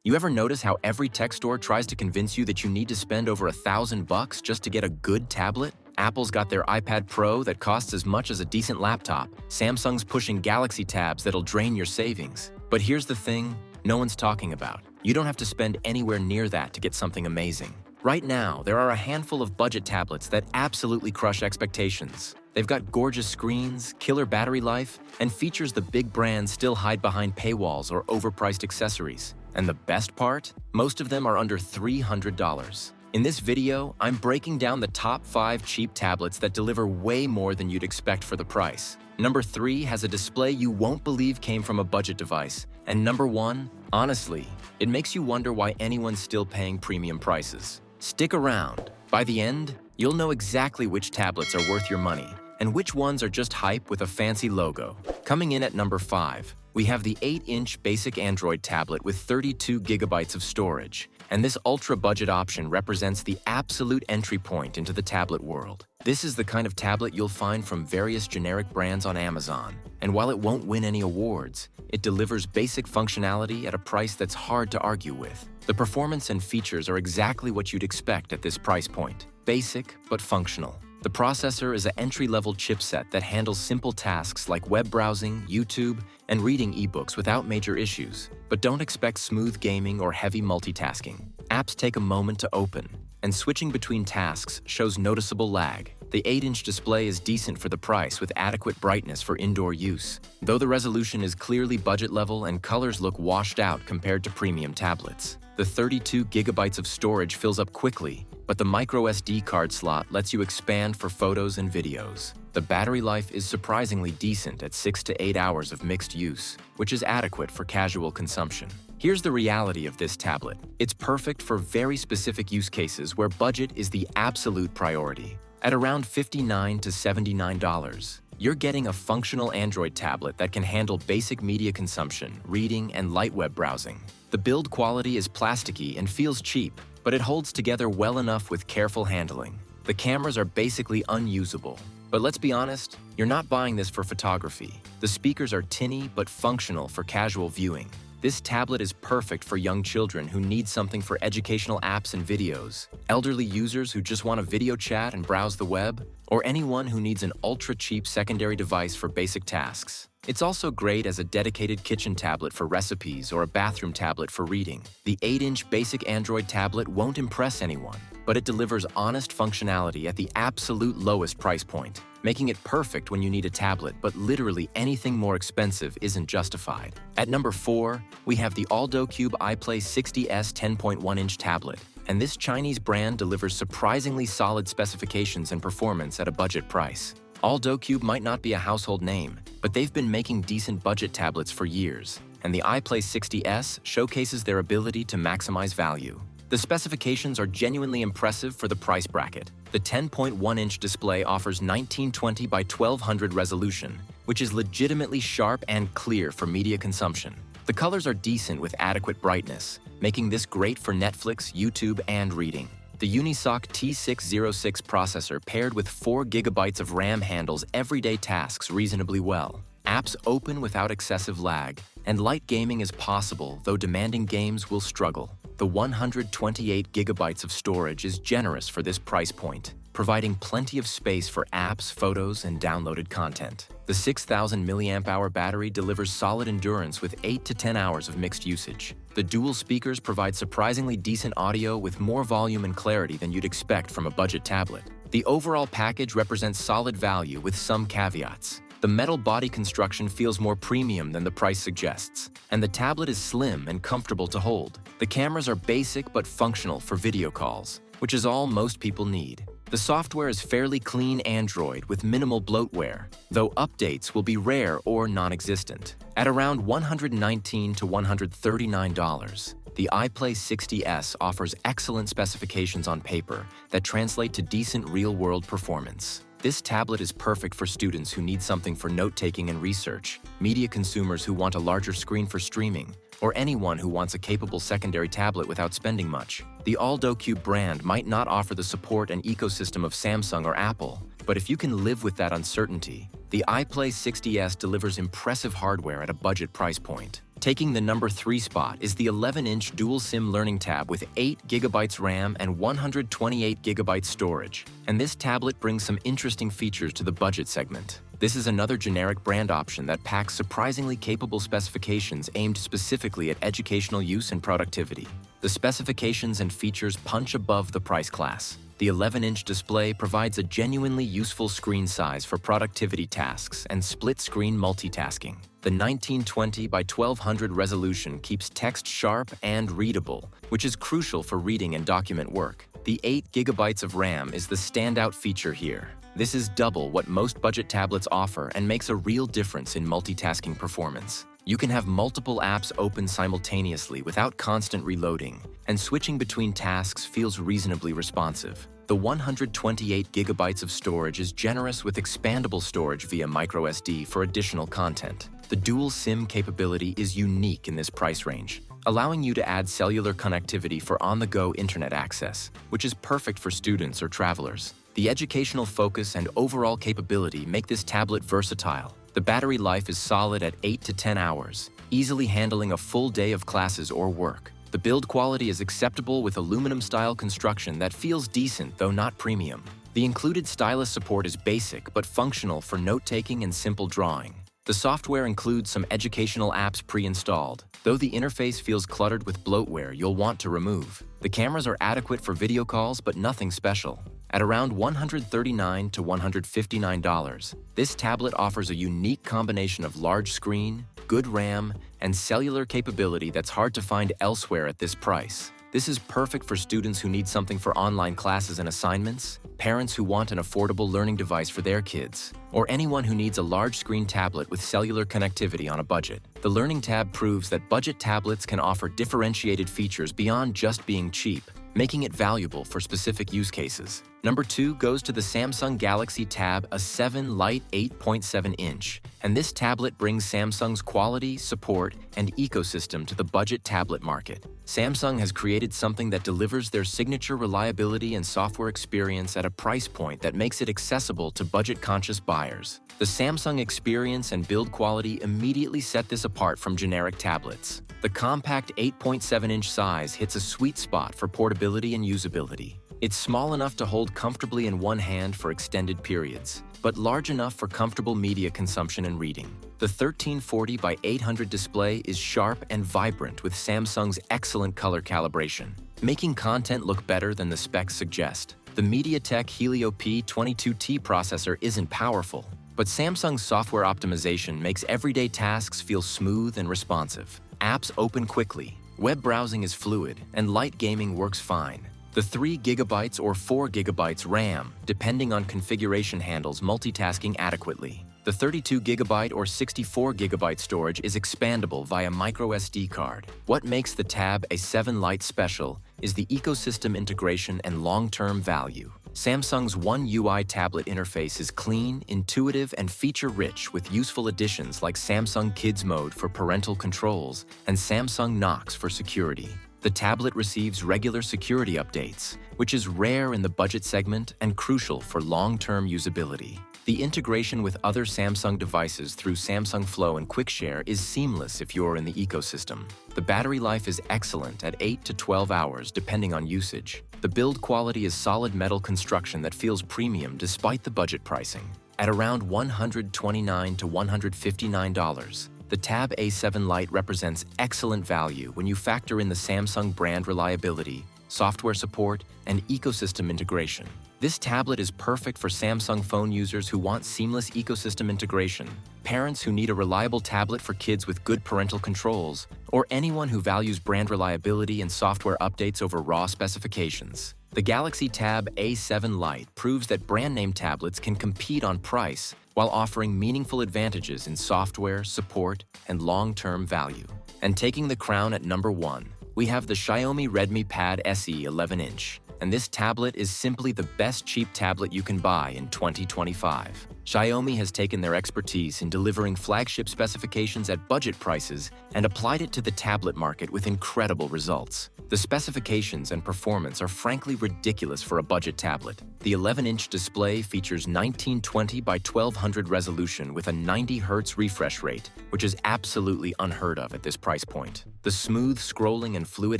You ever notice how every tech store tries to convince you that you need to spend over $1,000 just to get a good tablet? Apple's got their iPad Pro that costs as much as a decent laptop. Samsung's pushing Galaxy Tabs that'll drain your savings. But here's the thing no one's talking about. You don't have to spend anywhere near that to get something amazing. Right now, there are a handful of budget tablets that absolutely crush expectations. They've got gorgeous screens, killer battery life, and features the big brands still hide behind paywalls or overpriced accessories. And the best part? Most of them are under $300. In this video, I'm breaking down the top 5 cheap tablets that deliver way more than you'd expect for the price. Number 3 has a display you won't believe came from a budget device. And number 1, honestly, it makes you wonder why anyone's still paying premium prices. Stick around. By the end, you'll know exactly which tablets are worth your money and which ones are just hype with a fancy logo. Coming in at number 5, we have the 8-inch basic Android tablet with 32 gigabytes of storage. And this ultra-budget option represents the absolute entry point into the tablet world. This is the kind of tablet you'll find from various generic brands on Amazon. And while it won't win any awards, it delivers basic functionality at a price that's hard to argue with. The performance and features are exactly what you'd expect at this price point. Basic, but functional. The processor is an entry-level chipset that handles simple tasks like web browsing, YouTube, and reading ebooks without major issues. But don't expect smooth gaming or heavy multitasking. Apps take a moment to open, and switching between tasks shows noticeable lag. The 8-inch display is decent for the price with adequate brightness for indoor use, though the resolution is clearly budget level and colors look washed out compared to premium tablets. The 32 gigabytes of storage fills up quickly, but the microSD card slot lets you expand for photos and videos. The battery life is surprisingly decent at 6 to 8 hours of mixed use, which is adequate for casual consumption. Here's the reality of this tablet. It's perfect for very specific use cases where budget is the absolute priority. At around $59 to $79, you're getting a functional Android tablet that can handle basic media consumption, reading, and light web browsing. The build quality is plasticky and feels cheap, but it holds together well enough with careful handling. The cameras are basically unusable. But let's be honest, you're not buying this for photography. The speakers are tinny but functional for casual viewing. This tablet is perfect for young children who need something for educational apps and videos, elderly users who just want to video chat and browse the web, or anyone who needs an ultra-cheap secondary device for basic tasks. It's also great as a dedicated kitchen tablet for recipes or a bathroom tablet for reading. The 8-inch basic Android tablet won't impress anyone, but it delivers honest functionality at the absolute lowest price point, making it perfect when you need a tablet, but literally anything more expensive isn't justified. At number 4, we have the Alldocube iPlay 60s 10.1-inch tablet, and this Chinese brand delivers surprisingly solid specifications and performance at a budget price. Alldocube might not be a household name, but they've been making decent budget tablets for years, and the iPlay 60s showcases their ability to maximize value. The specifications are genuinely impressive for the price bracket. The 10.1-inch display offers 1920 by 1200 resolution, which is legitimately sharp and clear for media consumption. The colors are decent with adequate brightness, making this great for Netflix, YouTube, and reading. The Unisoc T606 processor paired with 4 gigabytes of RAM handles everyday tasks reasonably well. Apps open without excessive lag, and light gaming is possible, though demanding games will struggle. The 128 gigabytes of storage is generous for this price point, providing plenty of space for apps, photos, and downloaded content. The 6,000 mAh battery delivers solid endurance with 8 to 10 hours of mixed usage. The dual speakers provide surprisingly decent audio with more volume and clarity than you'd expect from a budget tablet. The overall package represents solid value with some caveats. The metal body construction feels more premium than the price suggests, and the tablet is slim and comfortable to hold. The cameras are basic but functional for video calls, which is all most people need. The software is fairly clean Android with minimal bloatware, though updates will be rare or non-existent. At around $119 to $139, the iPlay 60s offers excellent specifications on paper that translate to decent real-world performance. This tablet is perfect for students who need something for note-taking and research, media consumers who want a larger screen for streaming, or anyone who wants a capable secondary tablet without spending much. The Alldocube brand might not offer the support and ecosystem of Samsung or Apple, but if you can live with that uncertainty, the iPlay 60s delivers impressive hardware at a budget price point. Taking the number 3 spot is the 11-inch dual SIM learning tab with 8 GB RAM and 128 GB storage. And this tablet brings some interesting features to the budget segment. This is another generic brand option that packs surprisingly capable specifications aimed specifically at educational use and productivity. The specifications and features punch above the price class. The 11-inch display provides a genuinely useful screen size for productivity tasks and split-screen multitasking. The 1920 by 1200 resolution keeps text sharp and readable, which is crucial for reading and document work. The 8 GB of RAM is the standout feature here. This is double what most budget tablets offer and makes a real difference in multitasking performance. You can have multiple apps open simultaneously without constant reloading, and switching between tasks feels reasonably responsive. The 128 GB of storage is generous with expandable storage via microSD for additional content. The dual SIM capability is unique in this price range, allowing you to add cellular connectivity for on-the-go internet access, which is perfect for students or travelers. The educational focus and overall capability make this tablet versatile. The battery life is solid at 8 to 10 hours, easily handling a full day of classes or work. The build quality is acceptable with aluminum-style construction that feels decent though not premium. The included stylus support is basic but functional for note-taking and simple drawing. The software includes some educational apps pre-installed, though the interface feels cluttered with bloatware you'll want to remove. The cameras are adequate for video calls but nothing special. At around $139 to $159, this tablet offers a unique combination of large screen, good RAM, and cellular capability that's hard to find elsewhere at this price. This is perfect for students who need something for online classes and assignments, parents who want an affordable learning device for their kids, or anyone who needs a large-screen tablet with cellular connectivity on a budget. The Learning Tab proves that budget tablets can offer differentiated features beyond just being cheap, making it valuable for specific use cases. Number 2 goes to the Samsung Galaxy Tab A7 Lite 8.7-inch, and this tablet brings Samsung's quality, support, and ecosystem to the budget tablet market. Samsung has created something that delivers their signature reliability and software experience at a price point that makes it accessible to budget-conscious buyers. The Samsung experience and build quality immediately set this apart from generic tablets. The compact 8.7-inch size hits a sweet spot for portability and usability. It's small enough to hold comfortably in one hand for extended periods, but large enough for comfortable media consumption and reading. The 1340 by 800 display is sharp and vibrant with Samsung's excellent color calibration, making content look better than the specs suggest. The MediaTek Helio P22T processor isn't powerful, but Samsung's software optimization makes everyday tasks feel smooth and responsive. Apps open quickly, web browsing is fluid, and light gaming works fine. The 3 GB or 4 GB RAM, depending on configuration, handles multitasking adequately. The 32 GB or 64 GB storage is expandable via microSD card. What makes the Tab A7 Lite special is the ecosystem integration and long-term value. Samsung's One UI tablet interface is clean, intuitive, and feature-rich with useful additions like Samsung Kids Mode for parental controls and Samsung Knox for security. The tablet receives regular security updates, which is rare in the budget segment and crucial for long-term usability. The integration with other Samsung devices through Samsung Flow and QuickShare is seamless if you're in the ecosystem. The battery life is excellent at 8 to 12 hours depending on usage. The build quality is solid metal construction that feels premium despite the budget pricing. At around $129 to $159, the Tab A7 Lite represents excellent value when you factor in the Samsung brand reliability, software support, and ecosystem integration. This tablet is perfect for Samsung phone users who want seamless ecosystem integration, parents who need a reliable tablet for kids with good parental controls, or anyone who values brand reliability and software updates over raw specifications. The Galaxy Tab A7 Lite proves that brand-name tablets can compete on price while offering meaningful advantages in software, support, and long-term value. And taking the crown at number 1, we have the Xiaomi Redmi Pad SE 11-inch. And this tablet is simply the best cheap tablet you can buy in 2025. Xiaomi has taken their expertise in delivering flagship specifications at budget prices and applied it to the tablet market with incredible results. The specifications and performance are frankly ridiculous for a budget tablet. The 11-inch display features 1920 by 1200 resolution with a 90 Hz refresh rate, which is absolutely unheard of at this price point. The smooth scrolling and fluid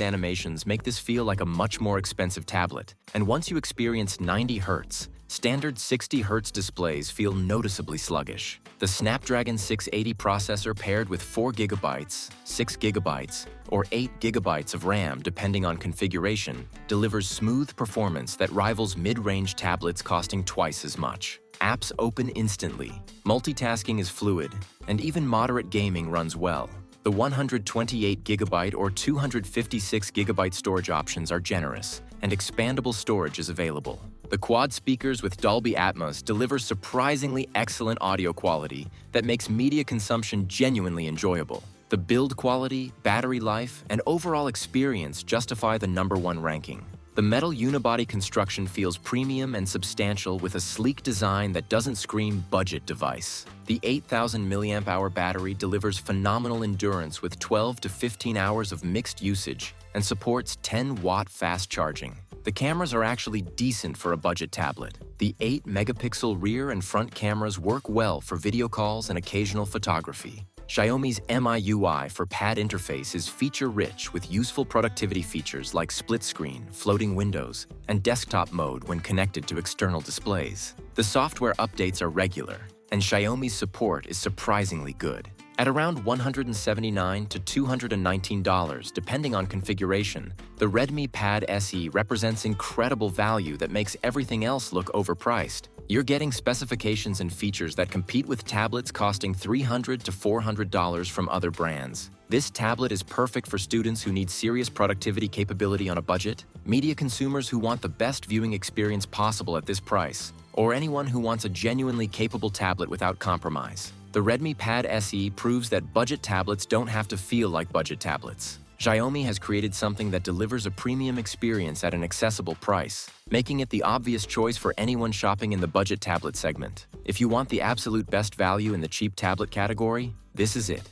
animations make this feel like a much more expensive tablet, and once you experience 90 Hz, standard 60 Hz displays feel noticeably sluggish. The Snapdragon 680 processor paired with 4 GB, 6 GB, or 8 GB of RAM depending on configuration delivers smooth performance that rivals mid-range tablets costing twice as much. Apps open instantly, multitasking is fluid, and even moderate gaming runs well. The 128 GB or 256 GB storage options are generous, and expandable storage is available. The quad speakers with Dolby Atmos deliver surprisingly excellent audio quality that makes media consumption genuinely enjoyable. The build quality, battery life, and overall experience justify the #1 ranking. The metal unibody construction feels premium and substantial with a sleek design that doesn't scream budget device. The 8,000 mAh battery delivers phenomenal endurance with 12 to 15 hours of mixed usage and supports 10-watt fast charging. The cameras are actually decent for a budget tablet. The 8-megapixel rear and front cameras work well for video calls and occasional photography. Xiaomi's MIUI for Pad interface is feature-rich with useful productivity features like split screen, floating windows, and desktop mode when connected to external displays. The software updates are regular, and Xiaomi's support is surprisingly good. At around $179 to $219, depending on configuration, the Redmi Pad SE represents incredible value that makes everything else look overpriced. You're getting specifications and features that compete with tablets costing $300 to $400 from other brands. This tablet is perfect for students who need serious productivity capability on a budget, media consumers who want the best viewing experience possible at this price, or anyone who wants a genuinely capable tablet without compromise. The Redmi Pad SE proves that budget tablets don't have to feel like budget tablets. Xiaomi has created something that delivers a premium experience at an accessible price, making it the obvious choice for anyone shopping in the budget tablet segment. If you want the absolute best value in the cheap tablet category, this is it.